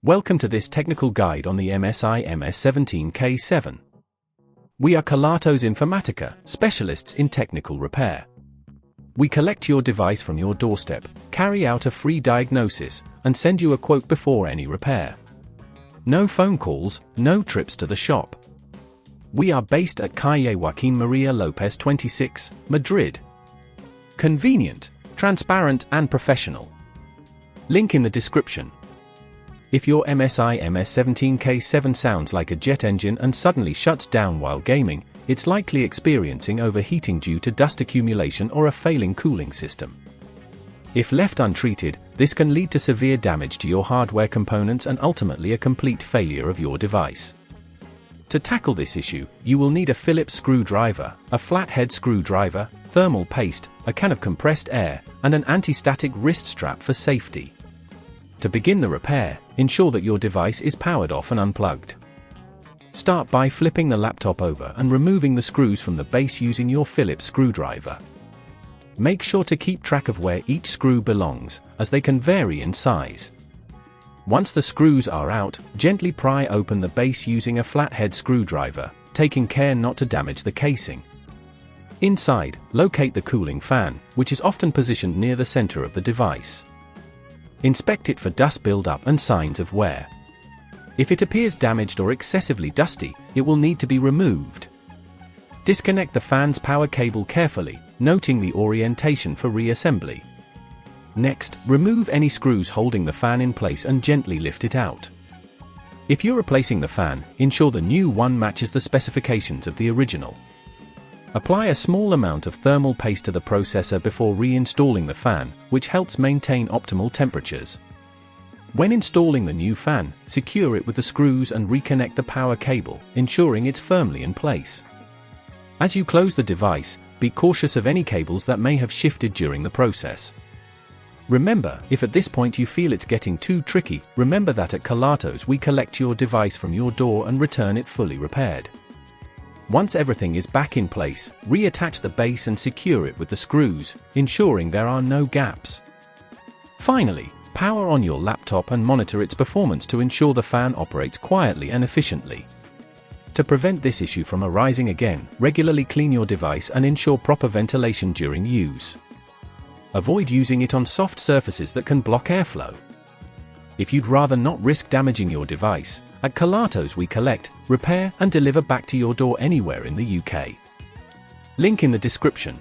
Welcome to this technical guide on the MSI MS17K7. We are Kelatos Informatica, specialists in technical repair. We collect your device from your doorstep, carry out a free diagnosis, and send you a quote before any repair. No phone calls, no trips to the shop. We are based at Calle Joaquín María López 26, Madrid. Convenient, transparent and professional. Link in the description. If your MSI MS17K7 sounds like a jet engine and suddenly shuts down while gaming, it's likely experiencing overheating due to dust accumulation or a failing cooling system. If left untreated, this can lead to severe damage to your hardware components and ultimately a complete failure of your device. To tackle this issue, you will need a Phillips screwdriver, a flathead screwdriver, thermal paste, a can of compressed air, and an anti-static wrist strap for safety. To begin the repair, ensure that your device is powered off and unplugged. Start by flipping the laptop over and removing the screws from the base using your Phillips screwdriver. Make sure to keep track of where each screw belongs, as they can vary in size. Once the screws are out, gently pry open the base using a flathead screwdriver, taking care not to damage the casing. Inside, locate the cooling fan, which is often positioned near the center of the device. Inspect it for dust buildup and signs of wear. If it appears damaged or excessively dusty, it will need to be removed. Disconnect the fan's power cable carefully, noting the orientation for reassembly. Next, remove any screws holding the fan in place and gently lift it out. If you're replacing the fan, ensure the new one matches the specifications of the original. Apply a small amount of thermal paste to the processor before reinstalling the fan, which helps maintain optimal temperatures. When installing the new fan, secure it with the screws and reconnect the power cable, ensuring it's firmly in place. As you close the device, be cautious of any cables that may have shifted during the process. Remember, if at this point you feel it's getting too tricky, remember that at Kelatos we collect your device from your door and return it fully repaired. Once everything is back in place, reattach the base and secure it with the screws, ensuring there are no gaps. Finally, power on your laptop and monitor its performance to ensure the fan operates quietly and efficiently. To prevent this issue from arising again, regularly clean your device and ensure proper ventilation during use. Avoid using it on soft surfaces that can block airflow. If you'd rather not risk damaging your device, at Kelatos we collect, repair and deliver back to your door anywhere in the UK. Link in the description.